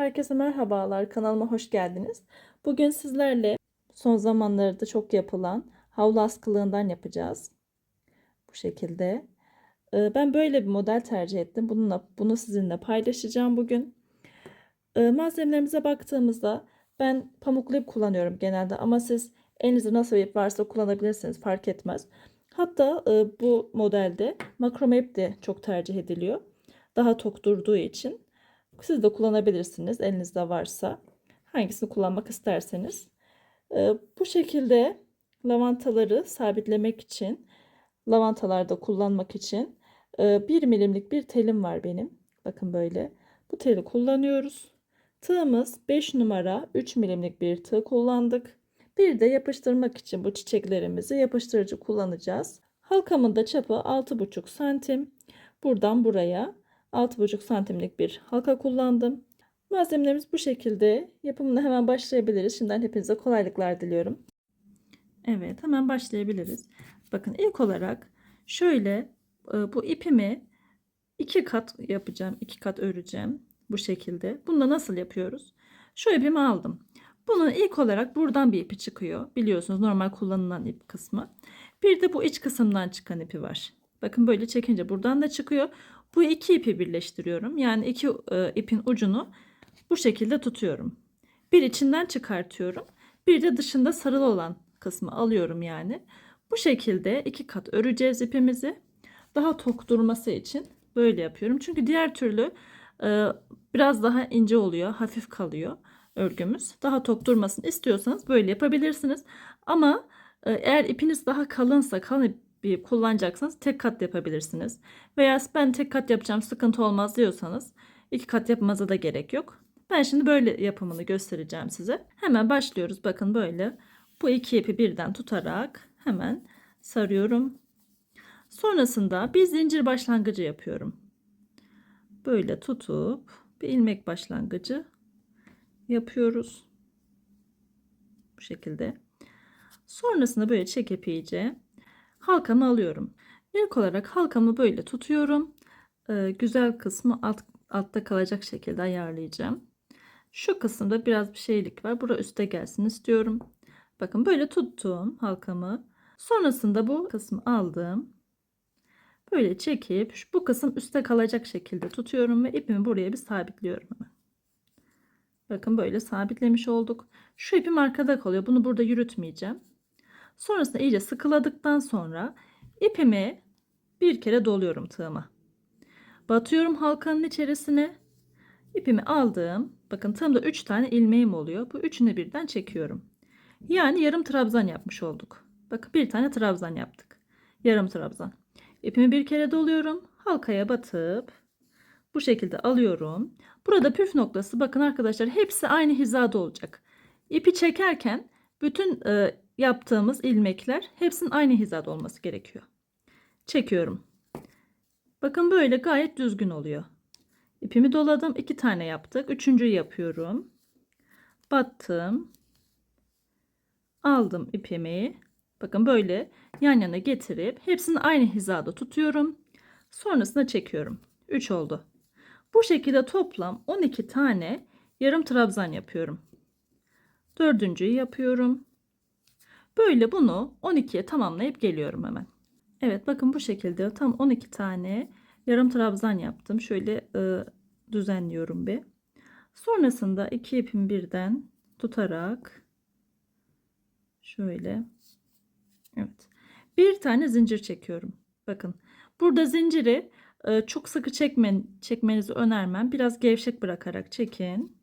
Herkese merhabalar, kanalıma hoş geldiniz. Bugün sizlerle son zamanlarda çok yapılan havlu askılığından yapacağız. Bu şekilde. Ben böyle bir model tercih ettim. Bunu sizinle paylaşacağım bugün. Malzemelerimize baktığımızda ben pamuklu ip kullanıyorum genelde ama siz elinizde nasıl ip varsa kullanabilirsiniz, fark etmez. Hatta bu modelde makrome ip de çok tercih ediliyor. Daha tok durduğu için. Siz de kullanabilirsiniz elinizde varsa. Hangisini kullanmak isterseniz. Bu şekilde lavantaları sabitlemek için, lavantalarda kullanmak için 1 milimlik bir telim var benim. Bakın böyle. Bu teli kullanıyoruz. Tığımız 5 numara 3 milimlik bir tığ kullandık. Bir de yapıştırmak için bu çiçeklerimizi yapıştırıcı kullanacağız. Halkamın da çapı 6,5 santim. Buradan buraya 6,5 santimlik bir halka kullandım. Malzemelerimiz bu şekilde. Yapımına hemen başlayabiliriz. Şimdiden hepinize kolaylıklar diliyorum. Evet, hemen başlayabiliriz. Bakın ilk olarak şöyle bu ipimi 2 kat yapacağım. 2 kat öreceğim. Bu şekilde. Bunu da nasıl yapıyoruz? Şu ipimi aldım. Bunun ilk olarak buradan bir ipi çıkıyor. Biliyorsunuz normal kullanılan ip kısmı. Bir de bu iç kısımdan çıkan ipi var. Bakın böyle çekince buradan da çıkıyor. Bu iki ipi birleştiriyorum. Yani iki ipin ucunu bu şekilde tutuyorum. Bir içinden çıkartıyorum. Bir de dışında sarılı olan kısmı alıyorum yani. Bu şekilde 2 kat öreceğiz ipimizi. Daha tok durması için böyle yapıyorum. Çünkü diğer türlü e, biraz daha ince oluyor, hafif kalıyor örgümüz. Daha tok durmasını istiyorsanız böyle yapabilirsiniz. Ama eğer ipiniz daha kalınsa, kalın bir kullanacaksanız tek kat yapabilirsiniz. Veya ben tek kat yapacağım, sıkıntı olmaz diyorsanız 2 kat yapmanıza da gerek yok. Ben şimdi böyle yapımını göstereceğim size. Hemen başlıyoruz. Bakın böyle bu iki ipi birden tutarak hemen sarıyorum. Sonrasında bir zincir başlangıcı yapıyorum. Böyle tutup bir ilmek başlangıcı yapıyoruz. Bu şekilde. Sonrasında böyle çekip iyice halkamı alıyorum. İlk olarak halkamı böyle tutuyorum. Güzel kısmı altta kalacak şekilde ayarlayacağım. Şu kısımda biraz bir şeylik var. Bura üste gelsin istiyorum. Bakın böyle tuttum halkamı. Sonrasında bu kısmı aldım. Böyle çekip bu kısım üstte kalacak şekilde tutuyorum ve ipimi buraya bir sabitliyorum hemen. Bakın böyle sabitlemiş olduk. Şu ipim arkada kalıyor. Bunu burada yürütmeyeceğim. Sonrasında iyice sıkıladıktan sonra ipimi bir kere doluyorum tığıma. Batıyorum halkanın içerisine. İpimi aldım. Bakın tığımda 3 tane ilmeğim oluyor. Bu üçünü birden çekiyorum. Yani yarım trabzan yapmış olduk. Bakın bir tane trabzan yaptık. Yarım trabzan. İpimi bir kere doluyorum. Halkaya batıp bu şekilde alıyorum. Burada püf noktası, bakın arkadaşlar, hepsi aynı hizada olacak. İpi çekerken bütün yaptığımız ilmekler hepsinin aynı hizada olması gerekiyor. Çekiyorum. Bakın böyle gayet düzgün oluyor. İpimi doladım. 2 tane yaptık. Üçüncüyü yapıyorum. Battım. Aldım ipimi. Bakın böyle yan yana getirip hepsini aynı hizada tutuyorum. Sonrasında çekiyorum. 3 oldu. Bu şekilde toplam 12 tane yarım trabzan yapıyorum. Dördüncüyü yapıyorum. Böyle bunu 12'ye tamamlayıp geliyorum hemen. Evet, bakın bu şekilde tam 12 tane yarım trabzan yaptım. Şöyle düzenliyorum bir. Sonrasında iki ipimi birden tutarak şöyle, evet, bir tane zincir çekiyorum. Bakın burada zinciri çok sıkı çekmenizi önermem. Biraz gevşek bırakarak çekin.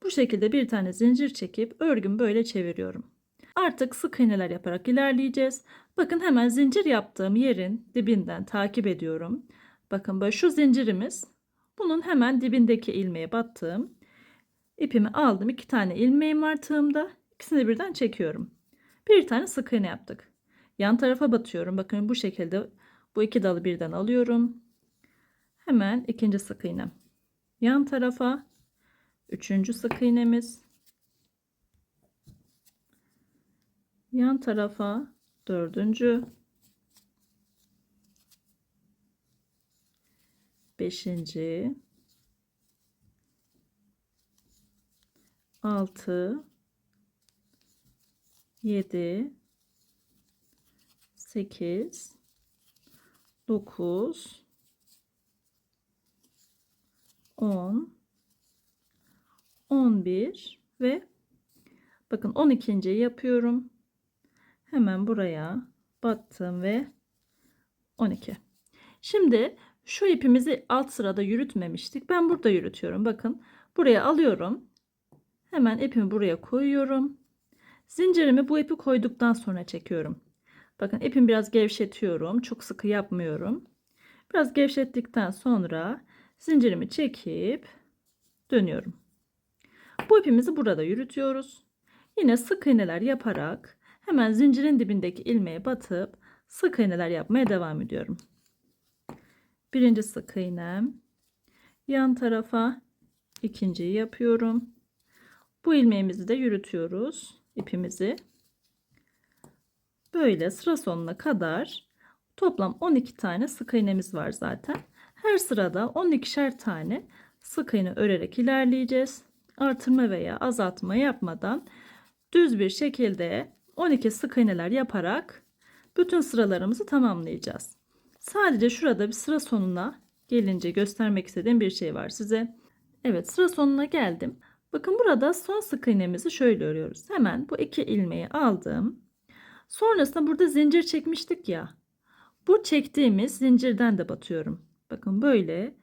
Bu şekilde bir tane zincir çekip örgümü böyle çeviriyorum. Artık sık iğneler yaparak ilerleyeceğiz. Bakın hemen zincir yaptığım yerin dibinden takip ediyorum. Bakın böyle şu zincirimiz. Bunun hemen dibindeki ilmeğe battım. İpimi aldım. 2 tane ilmeğim var tığımda. İkisini birden çekiyorum. Bir tane sık iğne yaptık. Yan tarafa batıyorum. Bakın bu şekilde bu iki dalı birden alıyorum. Hemen ikinci sık iğnem. Yan tarafa üçüncü sık iğnemiz. Yan tarafa dördüncü, beşinci, 6, 7, 8, 9, 10, 11 ve bakın 12.'yi yapıyorum. Hemen buraya battım ve 12. Şimdi şu ipimizi alt sırada yürütmemiştik. Ben burada yürütüyorum. Bakın buraya alıyorum. Hemen ipimi buraya koyuyorum. Zincirimi bu ipi koyduktan sonra çekiyorum. Bakın ipimi biraz gevşetiyorum. Çok sıkı yapmıyorum. Biraz gevşettikten sonra zincirimi çekip dönüyorum. Bu ipimizi burada yürütüyoruz. Yine sık iğneler yaparak hemen zincirin dibindeki ilmeğe batıp sık iğneler yapmaya devam ediyorum. Birinci sık iğnem, yan tarafa ikinciyi yapıyorum. Bu ilmeğimizi de yürütüyoruz, ipimizi. Böyle sıra sonuna kadar toplam 12 tane sık iğnemiz var zaten. Her sırada 12'şer tane sık iğne örerek ilerleyeceğiz. Artırma veya azaltma yapmadan düz bir şekilde 12 sık iğneler yaparak bütün sıralarımızı tamamlayacağız. Sadece şurada bir sıra sonuna gelince göstermek istediğim bir şey var size. Evet, sıra sonuna geldim. Bakın burada son sık iğnemizi şöyle örüyoruz. Hemen bu iki ilmeği aldım. Sonrasında burada zincir çekmiştik ya. Bu çektiğimiz zincirden de batıyorum. Bakın böyle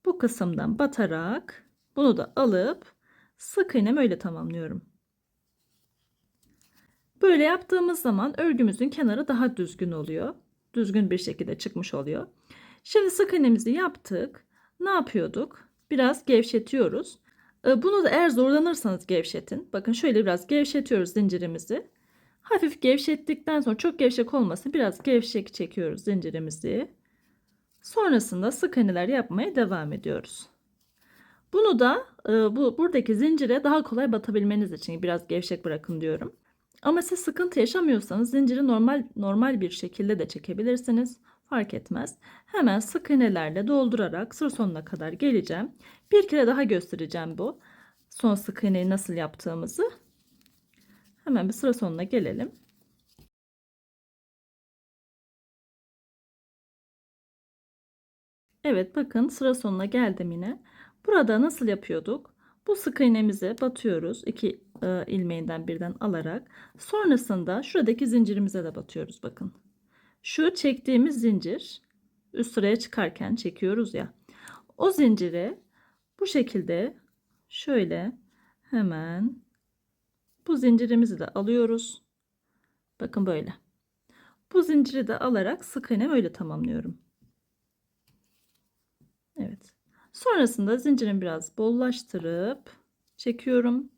bu kısımdan batarak bunu da alıp sık iğnemi öyle tamamlıyorum. Böyle yaptığımız zaman örgümüzün kenarı daha düzgün oluyor. Düzgün bir şekilde çıkmış oluyor. Şimdi sık iğnemizi yaptık. Ne yapıyorduk? Biraz gevşetiyoruz. Bunu da eğer zorlanırsanız gevşetin. Bakın şöyle biraz gevşetiyoruz zincirimizi. Hafif gevşettikten sonra çok gevşek olmasın. Biraz gevşek çekiyoruz zincirimizi. Sonrasında sık iğneler yapmaya devam ediyoruz. Bunu da buradaki zincire daha kolay batabilmeniz için biraz gevşek bırakın diyorum. Ama siz sıkıntı yaşamıyorsanız zinciri normal bir şekilde de çekebilirsiniz. Fark etmez. Hemen sık iğnelerle doldurarak sıra sonuna kadar geleceğim. Bir kere daha göstereceğim bu son sık iğneyi nasıl yaptığımızı. Hemen bir sıra sonuna gelelim. Evet, bakın sıra sonuna geldim yine. Burada nasıl yapıyorduk? Bu sık iğnemize batıyoruz. İki ilmeğinden birden alarak. Sonrasında şuradaki zincirimize de batıyoruz bakın. Şu çektiğimiz zincir üst sıraya çıkarken çekiyoruz ya. O zinciri bu şekilde şöyle hemen bu zincirimizi de alıyoruz. Bakın böyle. Bu zinciri de alarak sık iğnemi öyle tamamlıyorum. Evet. Sonrasında zincirimi biraz bollaştırıp çekiyorum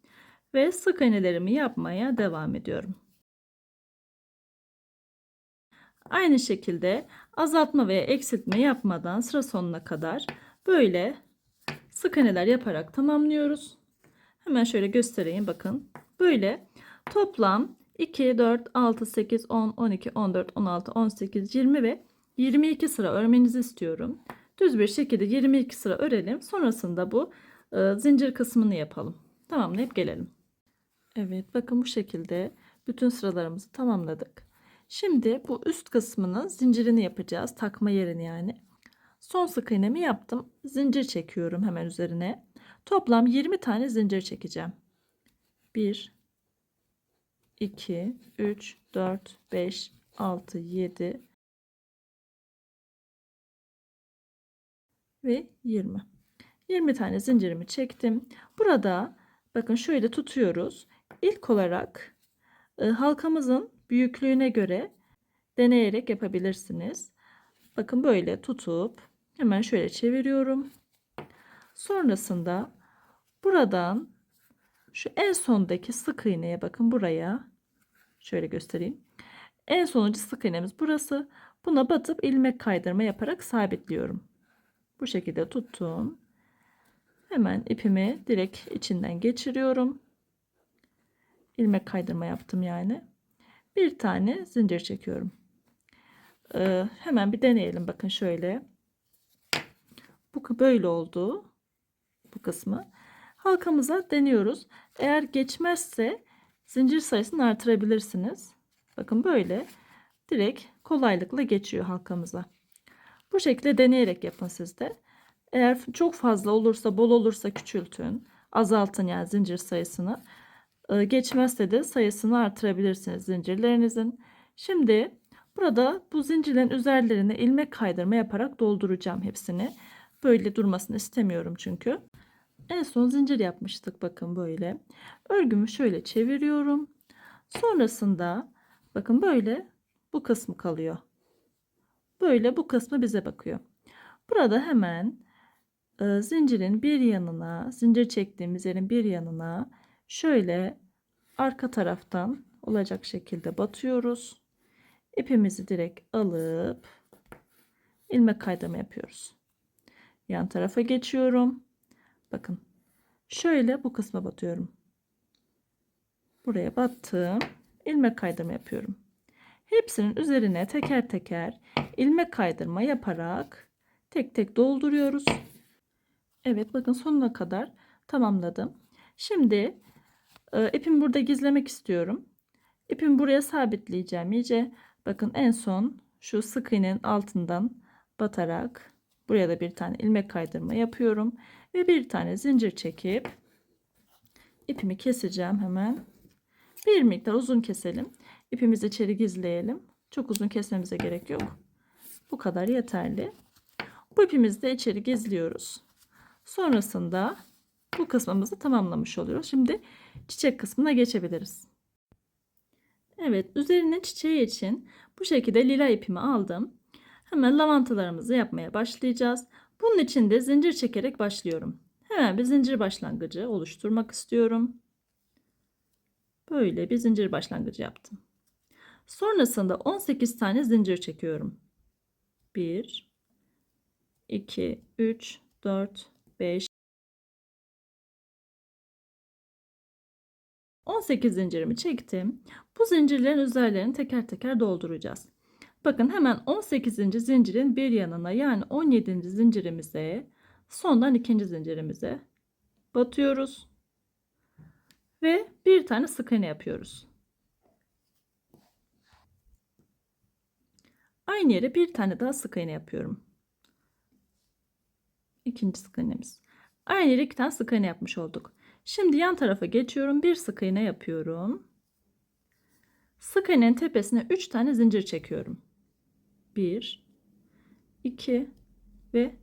ve sık iğnelerimi yapmaya devam ediyorum. Aynı şekilde azaltma veya eksiltme yapmadan sıra sonuna kadar böyle sık iğneler yaparak tamamlıyoruz. Hemen şöyle göstereyim bakın. Böyle toplam 2, 4, 6, 8, 10, 12, 14, 16, 18, 20 ve 22 sıra örmenizi istiyorum. Düz bir şekilde 22 sıra örelim. Sonrasında bu zincir kısmını yapalım. Tamamlayıp gelelim. Evet, bakın bu şekilde bütün sıralarımızı tamamladık. Şimdi bu üst kısmının zincirini yapacağız. Takma yerini yani. Son sık iğnemi yaptım. Zincir çekiyorum hemen üzerine. Toplam 20 tane zincir çekeceğim. 1, 2, 3, 4, 5, 6, 7 ve 20. 20 tane zincirimi çektim. Burada bakın şöyle tutuyoruz. İlk olarak halkamızın büyüklüğüne göre deneyerek yapabilirsiniz. Bakın böyle tutup hemen şöyle çeviriyorum. Sonrasında buradan şu en sondaki sık iğneye bakın buraya şöyle göstereyim. En sonuncu sık iğnemiz burası. Buna batıp ilmek kaydırma yaparak sabitliyorum. Bu şekilde tuttum. Hemen ipimi direkt içinden geçiriyorum. İlmek kaydırma yaptım yani. Bir tane zincir çekiyorum. Hemen bir deneyelim. Bakın şöyle. Bu böyle oldu. Bu kısmı. halkamıza deniyoruz. Eğer geçmezse zincir sayısını artırabilirsiniz. Bakın böyle direkt kolaylıkla geçiyor halkamıza. Bu şekilde deneyerek yapın siz de. Eğer çok fazla olursa, bol olursa küçültün. Azaltın yani zincir sayısını. Geçmezse de sayısını artırabilirsiniz zincirlerinizin. Şimdi burada bu zincirlerin üzerlerine ilmek kaydırma yaparak dolduracağım hepsini. Böyle durmasını istemiyorum çünkü. En son zincir yapmıştık bakın böyle. Örgümü şöyle çeviriyorum. Sonrasında bakın böyle bu kısmı kalıyor. Böyle bu kısmı bize bakıyor. Burada hemen zincirin bir yanına, zincir çektiğimiz yerin bir yanına şöyle arka taraftan olacak şekilde batıyoruz. İpimizi direkt alıp ilmek kaydırma yapıyoruz. Yan tarafa geçiyorum. Bakın şöyle bu kısma batıyorum. Buraya battım. İlmek kaydırma yapıyorum. Hepsinin üzerine teker teker ilmek kaydırma yaparak tek tek dolduruyoruz. Evet bakın sonuna kadar tamamladım. Şimdi ipimi burada gizlemek istiyorum. İpimi buraya sabitleyeceğim iyice. Bakın en son şu sık iğnenin altından batarak buraya da bir tane ilmek kaydırma yapıyorum. Ve bir tane zincir çekip ipimi keseceğim hemen. Bir miktar uzun keselim. İpimizi içeri gizleyelim. Çok uzun kesmemize gerek yok. Bu kadar yeterli. Bu ipimizi de içeri gizliyoruz. Sonrasında bu kısmımızı tamamlamış oluyoruz. Şimdi çiçek kısmına geçebiliriz. Evet, üzerine çiçeği için bu şekilde lila ipimi aldım. Hemen lavantalarımızı yapmaya başlayacağız. Bunun için de zincir çekerek başlıyorum. Hemen bir zincir başlangıcı oluşturmak istiyorum. Böyle bir zincir başlangıcı yaptım. Sonrasında 18 tane zincir çekiyorum. 1 2 3 4 5 18 zincirimi çektim. Bu zincirlerin üzerlerini teker teker dolduracağız. Bakın hemen 18. zincirin bir yanına yani 17. zincirimize sondan ikinci zincirimize batıyoruz. Ve bir tane sık iğne yapıyoruz. Aynı yere bir tane daha sık iğne yapıyorum. İkinci sık iğnemiz. Aynı yere iki tane sık iğne yapmış olduk. Şimdi yan tarafa geçiyorum. Bir sık iğne yapıyorum. Sık iğnenin tepesine 3 tane zincir çekiyorum. 1 2 ve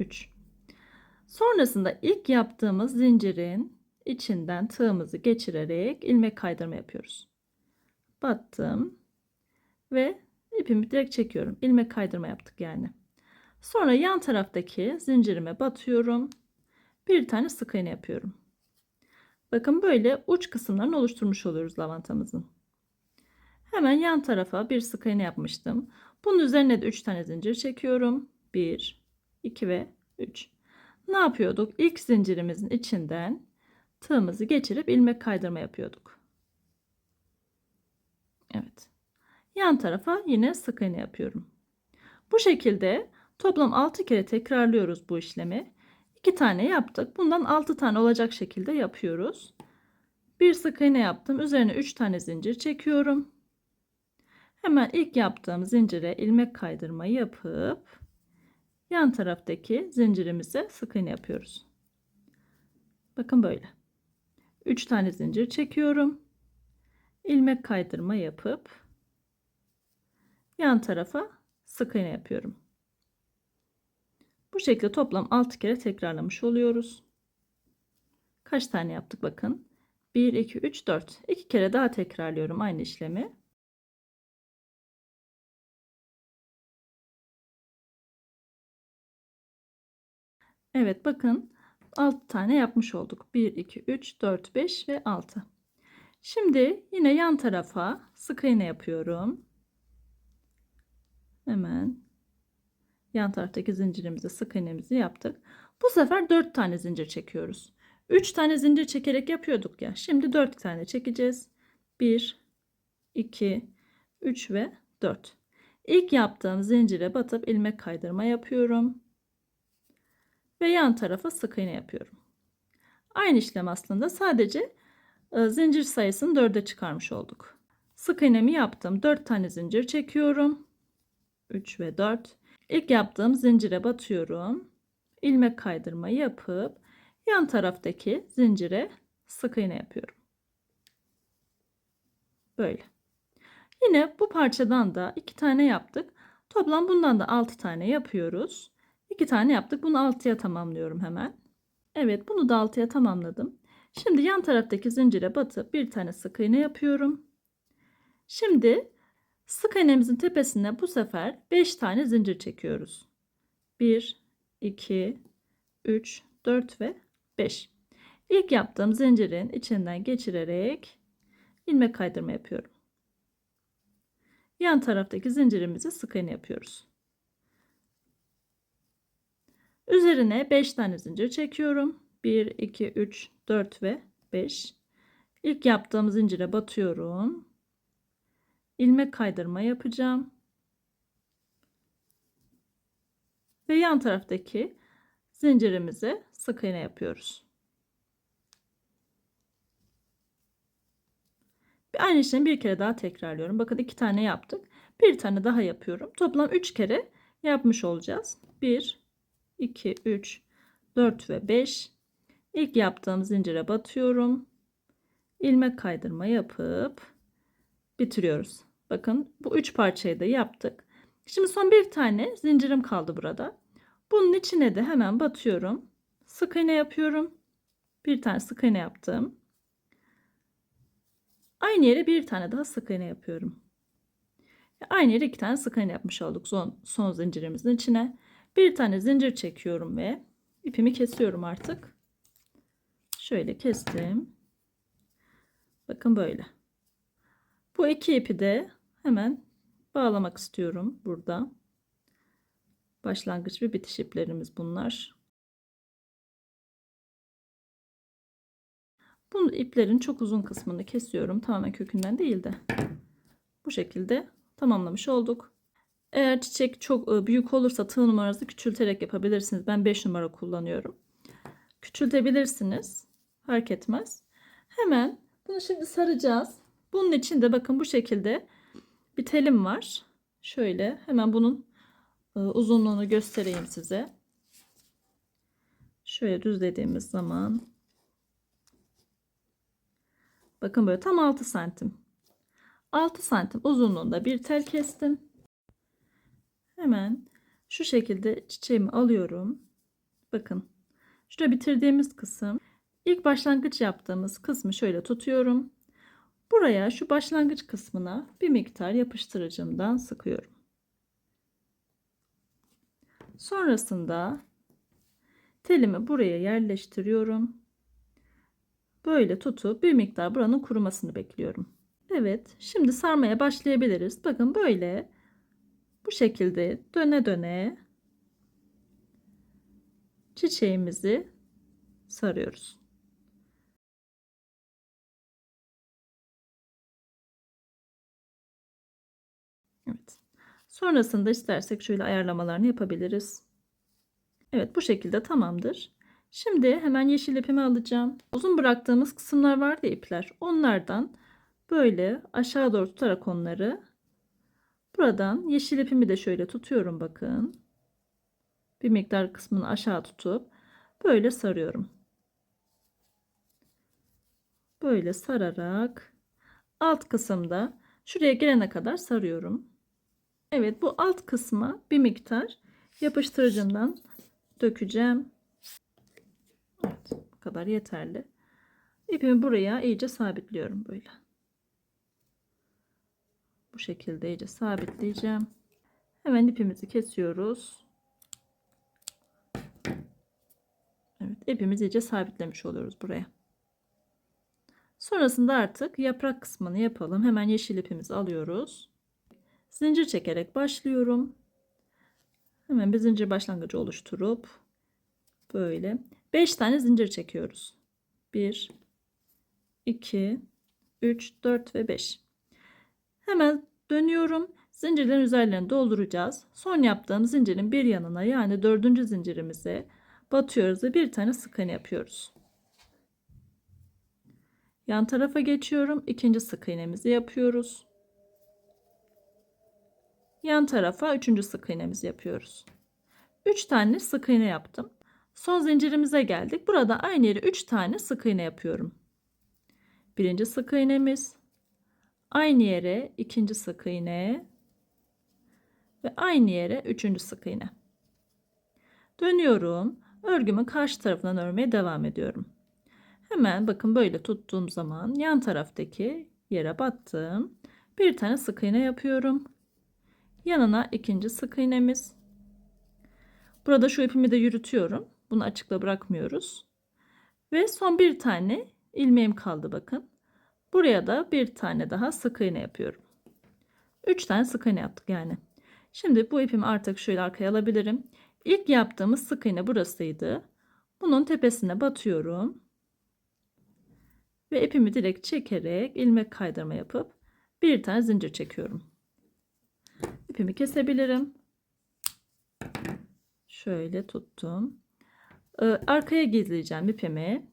3. Sonrasında ilk yaptığımız zincirin içinden tığımızı geçirerek ilmek kaydırma yapıyoruz. Battım ve ipimi direkt çekiyorum. İlmek kaydırma yaptık yani. Sonra yan taraftaki zincirime batıyorum. Bir tane sık iğne yapıyorum. Bakın böyle uç kısımlarını oluşturmuş oluyoruz lavantamızın. Hemen yan tarafa bir sık iğne yapmıştım. Bunun üzerine de 3 tane zincir çekiyorum. 1 2 ve 3. Ne yapıyorduk? İlk zincirimizin içinden tığımızı geçirip ilmek kaydırma yapıyorduk. Evet. Yan tarafa yine sık iğne yapıyorum. Bu şekilde toplam 6 kere tekrarlıyoruz bu işlemi. 2 tane yaptık. Bundan 6 tane olacak şekilde yapıyoruz. Bir sık iğne yaptım. Üzerine 3 tane zincir çekiyorum. Hemen ilk yaptığım zincire ilmek kaydırma yapıp yan taraftaki zincirimize sık iğne yapıyoruz. Bakın böyle. 3 tane zincir çekiyorum. İlmek kaydırma yapıp yan tarafa sık iğne yapıyorum. Bu şekilde toplam 6 kere tekrarlamış oluyoruz. Kaç tane yaptık bakın. 1 2 3 4. 2 kere daha tekrarlıyorum aynı işlemi. Evet bakın 6 tane yapmış olduk. 1 2 3 4 5 ve 6. Şimdi yine yan tarafa sık iğne yapıyorum. Hemen yan taraftaki zincirimize sık iğnemizi yaptık. Bu sefer 4 tane zincir çekiyoruz. 3 tane zincir çekerek yapıyorduk ya. Şimdi 4 tane çekeceğiz. 1 2 3 ve 4. İlk yaptığım zincire batıp ilmek kaydırma yapıyorum. Ve yan tarafa sık iğne yapıyorum. Aynı işlem aslında, sadece zincir sayısını 4'e çıkarmış olduk. Sık iğnemi yaptım. 4 tane zincir çekiyorum. 3 ve 4. İlk yaptığım zincire batıyorum. İlmek kaydırma yapıp yan taraftaki zincire sık iğne yapıyorum. Böyle. Yine bu parçadan da 2 tane yaptık. Toplam bundan da 6 tane yapıyoruz. 2 tane yaptık. Bunu 6'ya tamamlıyorum hemen. Evet, bunu da 6'ya tamamladım. Şimdi yan taraftaki zincire batıp bir tane sık iğne yapıyorum. Şimdi sık iğnemizin tepesine bu sefer 5 tane zincir çekiyoruz. 1, 2, 3, 4 ve 5. İlk yaptığım zincirin içinden geçirerek ilmek kaydırma yapıyorum. Yan taraftaki zincirimizi sık iğne yapıyoruz. Üzerine 5 tane zincir çekiyorum. 1, 2, 3, 4 ve 5. İlk yaptığım zincire batıyorum. İlmek kaydırma yapacağım. Ve yan taraftaki zincirimize sık iğne yapıyoruz. Aynı işlemi bir kere daha tekrarlıyorum. Bakın 2 tane yaptık. Bir tane daha yapıyorum. Toplam 3 kere yapmış olacağız. 1, 2, 3, 4 ve 5. İlk yaptığım zincire batıyorum. İlmek kaydırma yapıp bitiriyoruz. Bakın bu 3 parçayı da yaptık. Şimdi son bir tane zincirim kaldı burada. Bunun içine de hemen batıyorum. Sık iğne yapıyorum. Bir tane sık iğne yaptım. Aynı yere bir tane daha sık iğne yapıyorum. Aynı yere 2 tane sık iğne yapmış olduk son zincirimizin içine. Bir tane zincir çekiyorum ve ipimi kesiyorum artık. Şöyle kestim. Bakın böyle. Bu iki ipi de hemen bağlamak istiyorum burada. Başlangıç ve bitiş iplerimiz bunlar. Bu iplerin çok uzun kısmını kesiyorum. Tamamen kökünden değil de. Bu şekilde tamamlamış olduk. Eğer çiçek çok büyük olursa tığ numarası küçülterek yapabilirsiniz. Ben 5 numara kullanıyorum. Küçültebilirsiniz. Fark etmez. Hemen bunu şimdi saracağız. Bunun için de bakın bu şekilde bir telim var. Şöyle hemen bunun uzunluğunu göstereyim size. Şöyle düzlediğimiz zaman bakın böyle tam 6 santim. 6 santim uzunluğunda bir tel kestim. Hemen şu şekilde çiçeğimi alıyorum. Bakın şurada bitirdiğimiz kısım, ilk başlangıç yaptığımız kısmı şöyle tutuyorum. Buraya, şu başlangıç kısmına bir miktar yapıştırıcımdan sıkıyorum. Sonrasında telimi buraya yerleştiriyorum. Böyle tutup bir miktar buranın kurumasını bekliyorum. Evet, şimdi sarmaya başlayabiliriz. Bakın böyle bu şekilde döne döne çiçeğimizi sarıyoruz. Evet. Sonrasında istersek şöyle ayarlamalarını yapabiliriz. Evet, bu şekilde tamamdır. Şimdi hemen yeşil ipimi alacağım. Uzun bıraktığımız kısımlar vardı ya, ipler. Onlardan böyle aşağı doğru tutarak onları, buradan yeşil ipimi de şöyle tutuyorum bakın. Bir miktar kısmını aşağı tutup böyle sarıyorum. Böyle sararak alt kısımda şuraya gelene kadar sarıyorum. Evet, bu alt kısma bir miktar yapıştırıcımdan dökeceğim. Evet, bu kadar yeterli. İpimi buraya iyice sabitliyorum böyle. Bu şekilde iyice sabitleyeceğim. Hemen ipimizi kesiyoruz. Evet, ipimizi iyice sabitlemiş oluyoruz buraya. Sonrasında artık yaprak kısmını yapalım. Hemen yeşil ipimizi alıyoruz. Zincir çekerek başlıyorum. Hemen bir zincir başlangıcı oluşturup böyle 5 tane zincir çekiyoruz. 1, 2, 3, 4 ve 5. Hemen dönüyorum. Zincirlerin üzerlerini dolduracağız. Son yaptığım zincirin bir yanına, yani dördüncü zincirimize batıyoruz ve bir tane sık iğne yapıyoruz. Yan tarafa geçiyorum. İkinci sık iğnemizi yapıyoruz. Yan tarafa üçüncü sık iğnemizi yapıyoruz. 3 tane sık iğne yaptım. Son zincirimize geldik. Burada aynı yere 3 tane sık iğne yapıyorum. Birinci sık iğnemiz, aynı yere ikinci sık iğne ve aynı yere üçüncü sık iğne. Dönüyorum. Örgümün karşı tarafından örmeye devam ediyorum. Hemen bakın böyle tuttuğum zaman yan taraftaki yere battım. Bir tane sık iğne yapıyorum. Yanına ikinci sık iğnemiz. Burada şu ipimi de yürütüyorum. Bunu açıkta bırakmıyoruz. Ve son bir tane ilmeğim kaldı bakın. Buraya da bir tane daha sık iğne yapıyorum. 3 tane sık iğne yaptık yani. Şimdi bu ipimi artık şöyle arkaya alabilirim. İlk yaptığımız sık iğne burasıydı. Bunun tepesine batıyorum. Ve ipimi direkt çekerek ilmek kaydırma yapıp bir tane zincir çekiyorum. İpimi kesebilirim. Şöyle tuttum. Arkaya gizleyeceğim ipimi.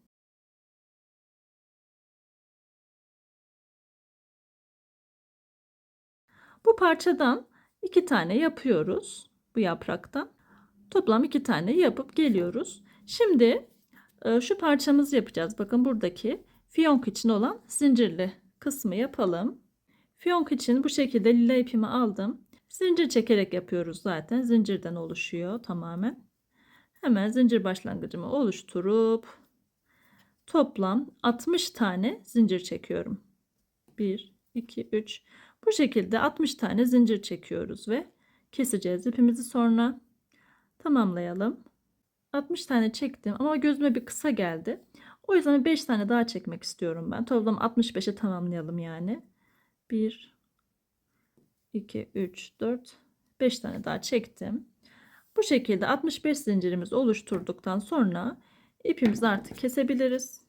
Bu parçadan 2 tane yapıyoruz. Bu yapraktan. Toplam 2 tane yapıp geliyoruz. Şimdi şu parçamızı yapacağız. Bakın buradaki fiyonk için olan zincirli kısmı yapalım. Fiyonk için bu şekilde lila ipimi aldım. Zincir çekerek yapıyoruz zaten. Zincirden oluşuyor tamamen. Hemen zincir başlangıcımı oluşturup toplam 60 tane zincir çekiyorum. 1, 2, 3. Bu şekilde 60 tane zincir çekiyoruz ve keseceğiz ipimizi sonra. Tamamlayalım. 60 tane çektim ama gözüme bir kısa geldi. O yüzden 5 tane daha çekmek istiyorum ben. Toplam 65'e tamamlayalım yani. 1, 2, 3, 4, 5 tane daha çektim. Bu şekilde 65 zincirimizi oluşturduktan sonra ipimizi artık kesebiliriz.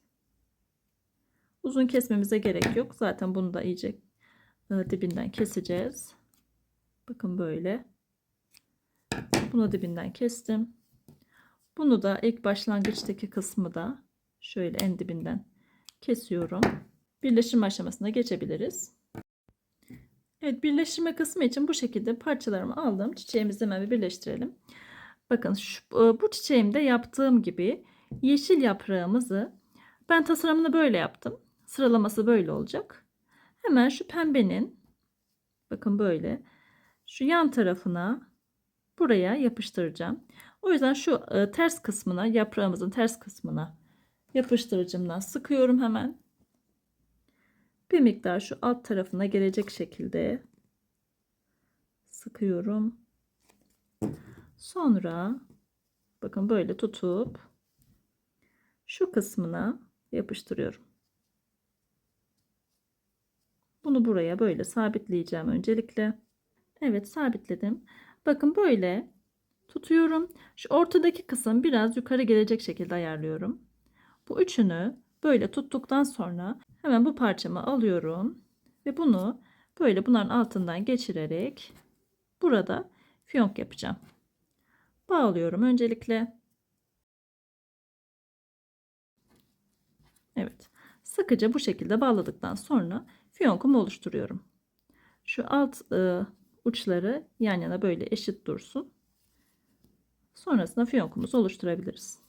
Uzun kesmemize gerek yok. Zaten bunu da iyice dibinden keseceğiz. Bakın böyle. Bunu dibinden kestim. Bunu da ilk başlangıçtaki kısmı da şöyle en dibinden kesiyorum. Birleştirme aşamasına geçebiliriz. Evet, birleştirme kısmı için bu şekilde parçalarımı aldım. Çiçeğimizi hemen bir birleştirelim. Bakın bu çiçeğimde yaptığım gibi yeşil yaprağımızı ben tasarımını böyle yaptım. Sıralaması böyle olacak. Hemen şu pembenin bakın böyle şu yan tarafına buraya yapıştıracağım. O yüzden şu ters kısmına, yaprağımızın ters kısmına yapıştırıcımdan sıkıyorum hemen. Bir miktar şu alt tarafına gelecek şekilde sıkıyorum. Sonra bakın böyle tutup şu kısmına yapıştırıyorum. Bunu buraya böyle sabitleyeceğim öncelikle. Evet, sabitledim. Bakın böyle tutuyorum. Şu ortadaki kısım biraz yukarı gelecek şekilde ayarlıyorum. Bu üçünü böyle tuttuktan sonra hemen bu parçamı alıyorum ve bunu böyle bunların altından geçirerek burada fiyonk yapacağım. Bağlıyorum öncelikle. Evet. Sıkıca bu şekilde bağladıktan sonra fiyonkumu oluşturuyorum. Şu alt uçları yan yana böyle eşit dursun. Sonrasında fiyonkumuzu oluşturabiliriz.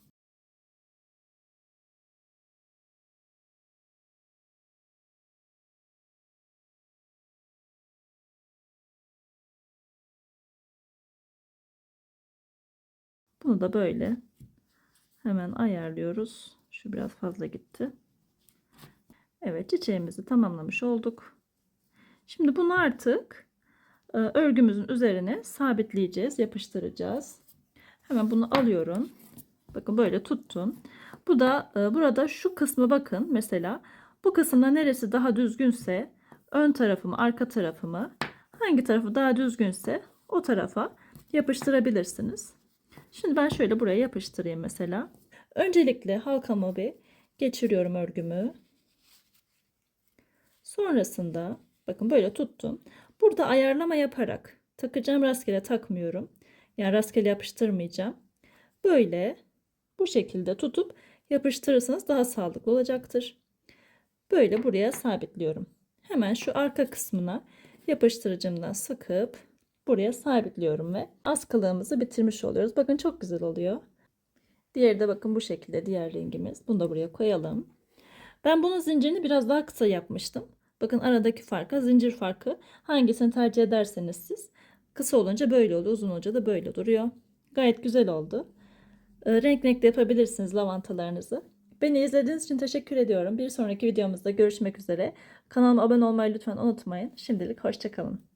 Bunu da böyle hemen ayarlıyoruz. Şu biraz fazla gitti. Evet, çiçeğimizi tamamlamış olduk. Şimdi bunu artık örgümüzün üzerine sabitleyeceğiz, yapıştıracağız. Hemen bunu alıyorum. Bakın böyle tuttum. Bu da burada şu kısmı bakın mesela. Bu kısımda neresi daha düzgünse ön tarafımı, arka tarafımı hangi tarafı daha düzgünse o tarafa yapıştırabilirsiniz. Şimdi ben şöyle buraya yapıştırayım mesela. Öncelikle halkamı bir geçiriyorum örgümü. Sonrasında bakın böyle tuttum. Burada ayarlama yaparak takacağım, rastgele takmıyorum. Yani rastgele yapıştırmayacağım. Böyle bu şekilde tutup yapıştırırsanız daha sağlıklı olacaktır. Böyle buraya sabitliyorum. Hemen şu arka kısmına yapıştırıcımdan sıkıp buraya sabitliyorum ve askılığımızı bitirmiş oluyoruz. Bakın çok güzel oluyor. Diğeri de bakın bu şekilde, diğer rengimiz. Bunu da buraya koyalım. Ben bunun zincirini biraz daha kısa yapmıştım. Bakın aradaki farka, zincir farkı, hangisini tercih ederseniz siz. Kısa olunca böyle oluyor, uzun olunca da böyle duruyor. Gayet güzel oldu. Renk renk de yapabilirsiniz lavantalarınızı. Beni izlediğiniz için teşekkür ediyorum. Bir sonraki videomuzda görüşmek üzere. Kanalıma abone olmayı lütfen unutmayın. Şimdilik hoşça kalın.